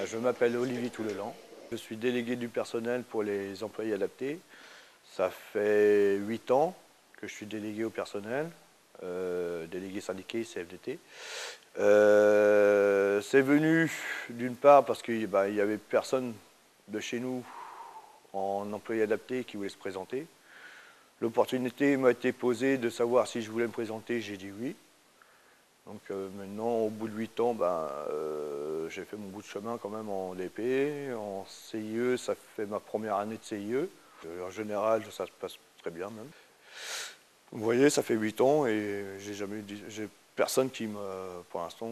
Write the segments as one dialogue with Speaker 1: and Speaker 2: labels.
Speaker 1: Je m'appelle Olivier Toulelan. Je suis délégué du personnel pour les employés adaptés. Ça fait 8 ans que je suis délégué au personnel, délégué syndiqué CFDT. C'est venu d'une part parce qu'il n'y avait personne de chez nous en employé adapté qui voulait se présenter. L'opportunité m'a été posée de savoir si je voulais me présenter, j'ai dit oui. Donc maintenant, au bout de 8 ans, j'ai fait mon bout de chemin quand même en DP, en CIE, ça fait ma première année de CIE. En général, ça se passe très bien même. Vous voyez, ça fait 8 ans et j'ai personne qui m'a, pour l'instant,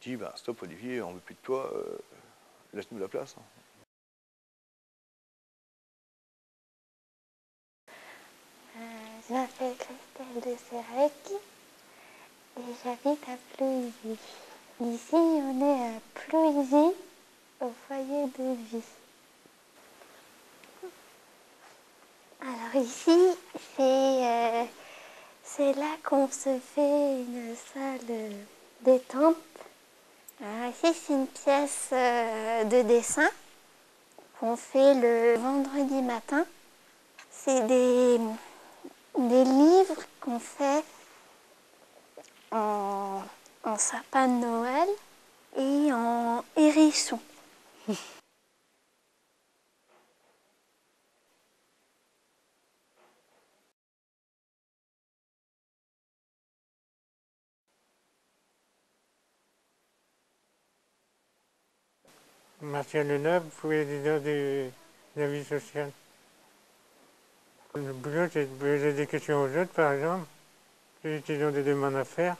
Speaker 1: dit stop Olivier, on ne veut plus de toi, laisse-nous la place.
Speaker 2: Je m'appelle Christelle de Sérec et j'habite à Plouisy. Ici, on est à Plouisy, au foyer de vie. Alors ici, c'est là qu'on se fait une salle détente. Alors ici, c'est une pièce de dessin qu'on fait le vendredi matin. C'est des livres qu'on fait en sapin de Noël et en hérisson.
Speaker 3: Martial Lenab, vous pouvez dire de la vie sociale. Le boulot, c'est de poser des questions aux autres, par exemple. Ils ont des demandes à faire.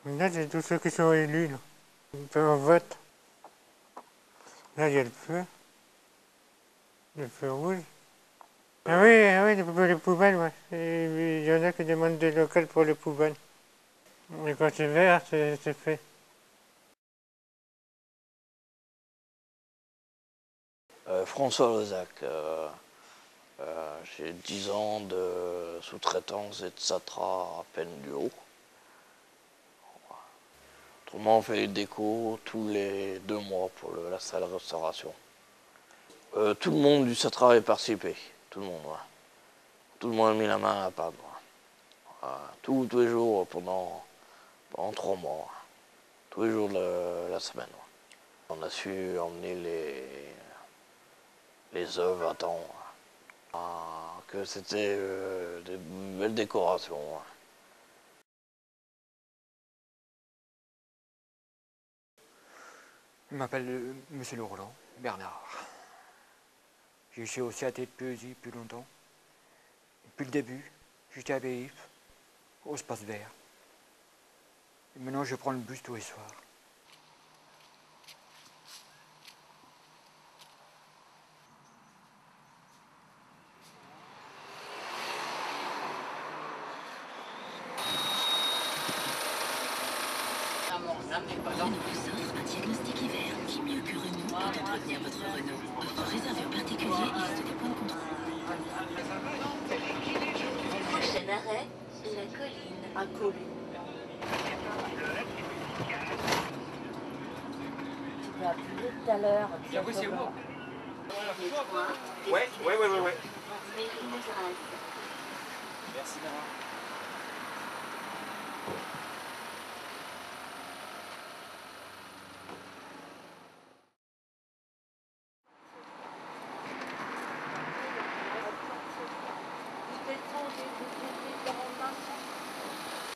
Speaker 3: Là, c'est tous ceux qui sont élus. Là. On vote. Là, il y a le feu rouge. Ah oui, pour les poubelles, ouais. Il y en a qui demandent des locales pour les poubelles. Et quand c'est vert, c'est fait.
Speaker 4: François Lozac, j'ai 10 ans de sous-traitance et de Satra à peine du haut. Autrement, on fait les décos tous les 2 mois pour la salle de restauration. Tout le monde du Satra est participé, tout le monde. Ouais. Tout le monde a mis la main à la pâte. Ouais. Tous les jours pendant 3 mois. Tous les jours de la semaine. Ouais. On a su emmener les œuvres à temps. Que c'était des belles décorations.
Speaker 5: Je m'appelle Monsieur Le Roland, Bernard. Je suis aussi à tête Plouisy depuis longtemps. Depuis le début, j'étais à BIF, au Espace Vert. Et maintenant, je prends le bus tous les soirs.
Speaker 6: Renault, un diagnostic hiver. Qui mieux que Renault pour entretenir votre Renault? Offre réservée aux particuliers, liste des points de contrôle. Prochain arrêt, la colline. À Colline.
Speaker 7: Tu as appuyé tout à l'heure.
Speaker 8: Ouais.
Speaker 7: Merci d'avoir.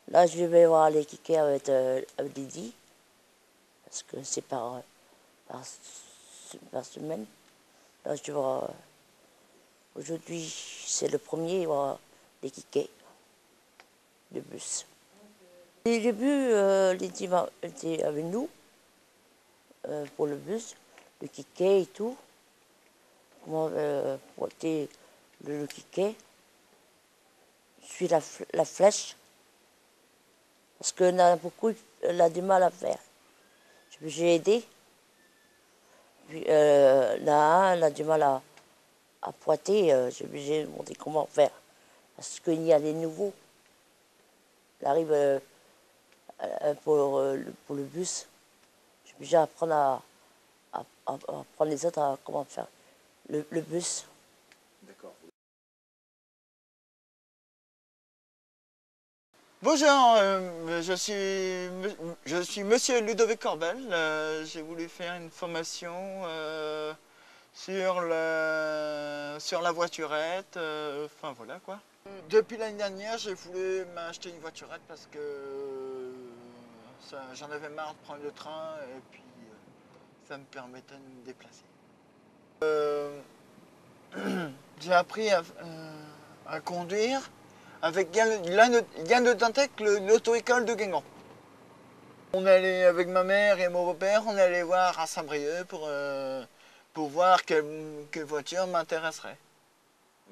Speaker 9: Là, je vais voir les kickers avec Lydie, parce que c'est par semaine. Là, je vais voir. Aujourd'hui, c'est le premier, il y aura les kickers, le bus. Au début, Lydie était avec nous pour le bus, le kicker et tout. Comment porter le kicker. Je suis la flèche. Parce qu'il y en a beaucoup, elle a du mal à faire. J'ai aidé. Puis là, elle a du mal à pointer. J'ai obligé de montrer comment faire. Parce qu'il y a les nouveaux. Elle arrive, pour le bus. Je suis obligée d'apprendre à apprendre les autres à comment faire le bus.
Speaker 8: D'accord.
Speaker 10: Bonjour, je suis Monsieur Ludovic Corbel. J'ai voulu faire une formation sur la voiturette. Enfin voilà quoi. Depuis l'année dernière, j'ai voulu m'acheter une voiturette parce que j'en avais marre de prendre le train et puis ça me permettait de me déplacer. J'ai appris à conduire avec Yann de Dantec, l'auto-école de Guingamp. On allait avec ma mère et mon beau-père, on allait voir à Saint-Brieuc pour voir quelle voiture m'intéresserait.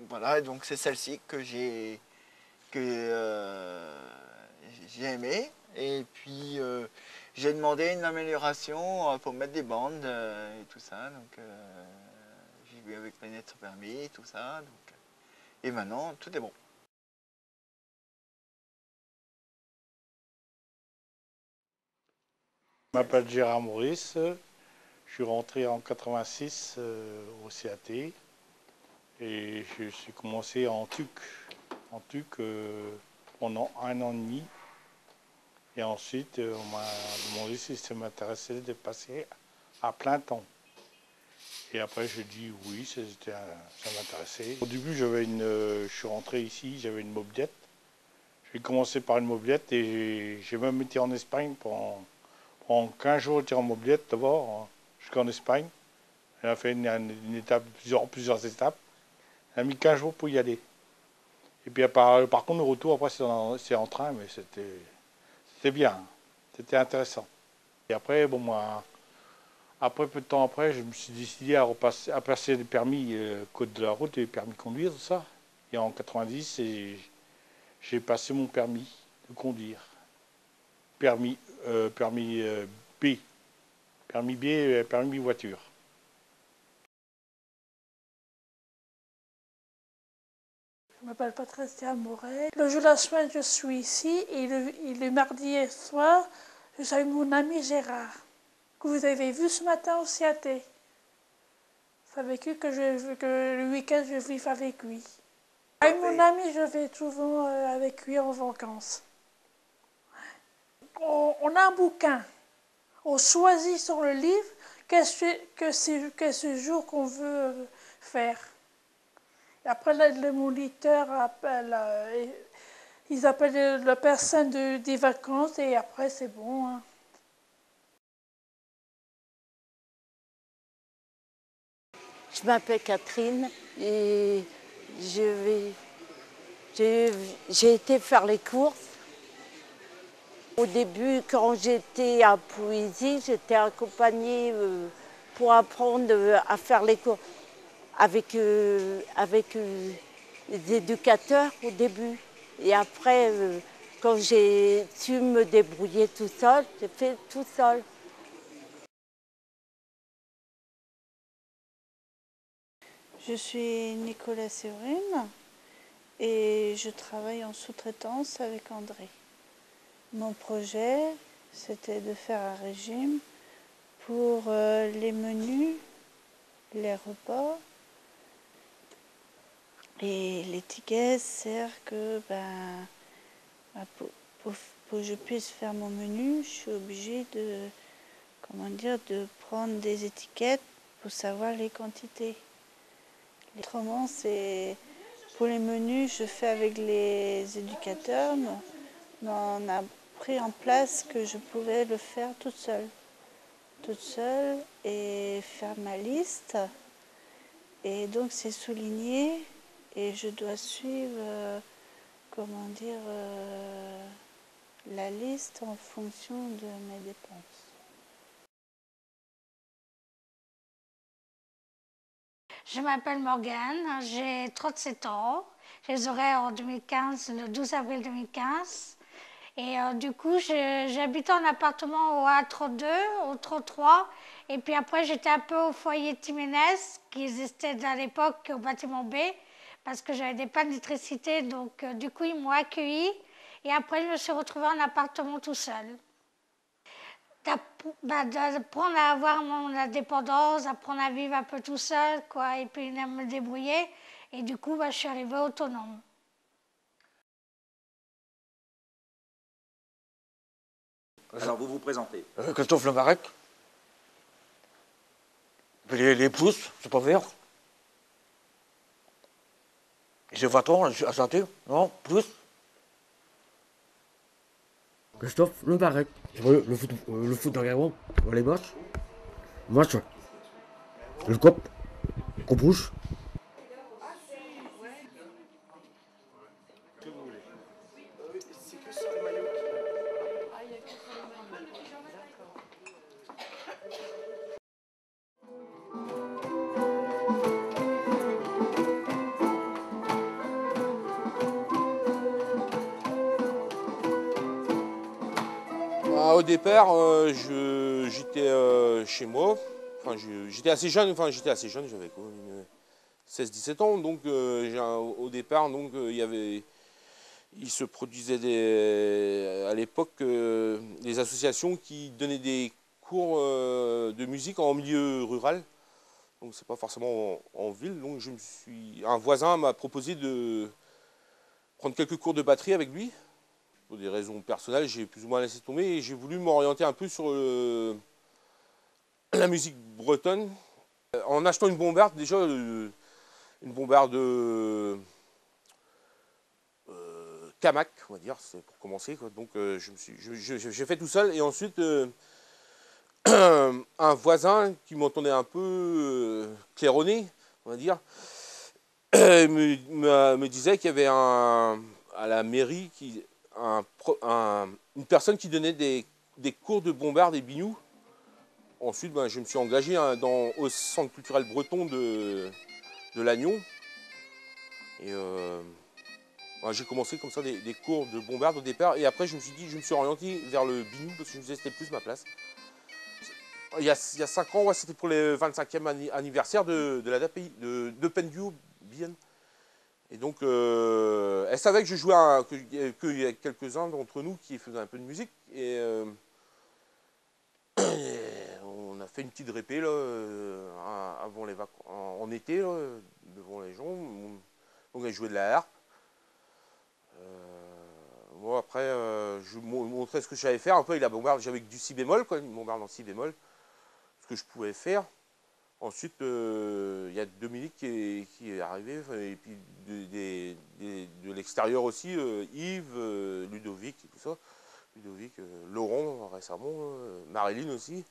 Speaker 10: Voilà, et donc c'est celle-ci que j'ai aimée. Et puis j'ai demandé une amélioration pour mettre des bandes et tout ça. Donc j'ai vu avec les lettres permis et tout ça. Donc, et maintenant, tout est bon.
Speaker 11: Je m'appelle Gérard Maurice, je suis rentré en 86 au CAT et je suis commencé en TUC pendant 1 an et demi. Et ensuite, on m'a demandé si ça m'intéressait de passer à plein temps. Et après, je dis oui, ça m'intéressait. Au début, je suis rentré ici, j'avais une mobilette. J'ai commencé par une mobilette et j'ai même été en Espagne pendant 15 jours, j'étais en mobilette d'abord, jusqu'en Espagne. Elle a fait une étape, plusieurs étapes. Elle a mis 15 jours pour y aller. Et puis par contre, le retour, après, c'est en train, mais c'était bien, c'était intéressant. Et après, bon, moi, peu de temps après, je me suis décidé à passer les permis code de la route et les permis de conduire, tout ça. Et en 90, j'ai passé mon permis de conduire. Permis B. Permis B, permis voiture.
Speaker 12: Je m'appelle Patricia Moret. Le jour de la semaine, je suis ici et le mardi soir, je suis avec mon ami Gérard, que vous avez vu ce matin au CAT. C'est avec lui que le week-end, je vis avec lui. Avec mon ami, je vais souvent avec lui en vacances. On a un bouquin. On choisit sur le livre qu'est-ce jour qu'on veut faire. Et après, le moniteur appelle, ils appellent la personne des vacances et après, c'est bon. Hein.
Speaker 13: Je m'appelle Catherine et j'ai été faire les courses. Au début, quand j'étais à Poésie, j'étais accompagnée pour apprendre à faire les courses avec les éducateurs au début. Et après, quand j'ai su me débrouiller tout seul, j'ai fait tout seul.
Speaker 14: Je suis Nicolas Séverine et je travaille en sous-traitance avec André. Mon projet, c'était de faire un régime pour les menus, les repas. Et l'étiquette sert que pour que je puisse faire mon menu, je suis obligée de prendre des étiquettes pour savoir les quantités. Autrement, pour les menus, je fais avec les éducateurs, mais on a pris en place que je pouvais le faire toute seule et faire ma liste. Et donc c'est souligné et je dois suivre, la liste en fonction de mes dépenses.
Speaker 15: Je m'appelle Morgane, j'ai 37 ans. Je les aurai en 2015, le 12 avril 2015. Et du coup, j'habitais en appartement au A32, au 33. Et puis après, j'étais un peu au foyer Timénez, qui existait à l'époque au bâtiment B, parce que j'avais des pannes d'électricité. Donc du coup, ils m'ont accueillie. Et après, je me suis retrouvée en appartement tout seul. d'apprendre à avoir mon indépendance, d'apprendre à vivre un peu tout seul, quoi, et puis à me débrouiller. Et du coup, je suis arrivée autonome.
Speaker 8: Alors, vous vous présentez.
Speaker 5: Christophe Lemarec. Les pouces, c'est pas vert. J'ai 20 ans, à chanter, non, plus. Christophe Lemarec. Le foot derrière moi, les matchs. Match. Le cop. Qu'on bouge.
Speaker 16: Au départ, j'étais chez moi. Enfin, j'étais assez jeune, j'avais quoi, 16-17 ans. Donc, au départ, donc, il se produisait à l'époque des associations qui donnaient des cours de musique en milieu rural. Donc, c'est pas forcément en ville. Donc, un voisin m'a proposé de prendre quelques cours de batterie avec lui. Pour des raisons personnelles, j'ai plus ou moins laissé tomber et j'ai voulu m'orienter un peu sur la musique bretonne. En achetant une bombarde, déjà, une bombarde Camac, on va dire, c'est pour commencer, quoi. Donc j'ai fait tout seul et ensuite un voisin qui m'entendait un peu claironner, on va dire, me disait qu'il y avait à la mairie une personne qui donnait des cours de bombarde et biniou. Ensuite, je me suis engagé au centre culturel breton de Lannion. Et j'ai commencé comme ça des cours de bombarde au départ. Et après, je me suis orienté vers le biniou parce que je me disais que c'était plus ma place. Il y a 5 ans, c'était pour le 25e anniversaire de la DAPI, de Penduo, Bien. Et donc, elle savait que je jouais, qu'il y a quelques-uns d'entre nous qui faisaient un peu de musique. Et on a fait une petite répé là, avant les vacances, en été, là, devant les gens. Donc, elle jouait de la harpe. Moi, après, je montrais ce que je savais faire un peu avec la bombarde. J'avais du si bémol, quoi, une bombarde en si bémol, ce que je pouvais faire. Ensuite, il y a Dominique qui est arrivé, et puis de l'extérieur aussi, Yves, Ludovic et tout ça. Ludovic, Laurent récemment, Marilyn aussi.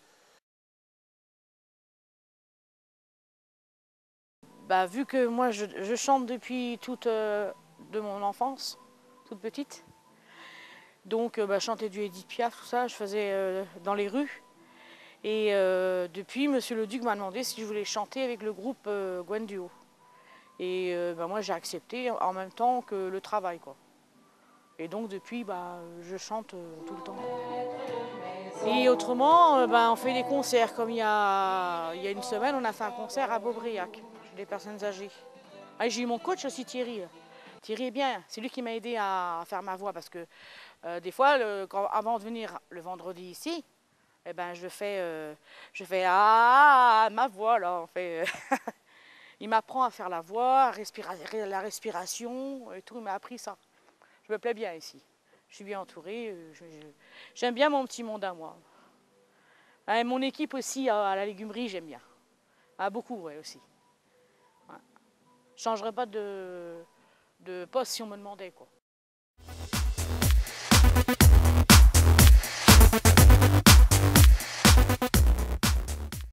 Speaker 17: Vu que moi je chante depuis de mon enfance, toute petite, donc chanter du Edith Piaf, tout ça, je faisais dans les rues. Et depuis, Monsieur le Duc m'a demandé si je voulais chanter avec le groupe Gwenduo. Et moi, j'ai accepté en même temps que le travail, quoi. Et donc, depuis, je chante tout le temps. Et autrement, on fait des concerts. Comme il y a une semaine, on a fait un concert à Beaubriac, des personnes âgées. Ah, j'ai eu mon coach aussi, Thierry. Thierry est bien. C'est lui qui m'a aidé à faire ma voix. Parce que des fois, avant de venir le vendredi ici, je fais ah, ma voix là, on fait. Il m'apprend à faire la voix, la respiration et tout, il m'a appris ça. Je me plais bien ici. Je suis bien entourée, j'aime bien mon petit monde à moi. Et mon équipe aussi à la légumerie, j'aime bien. Beaucoup, ouais, aussi. Ouais. Je ne changerais pas de poste si on me demandait, quoi.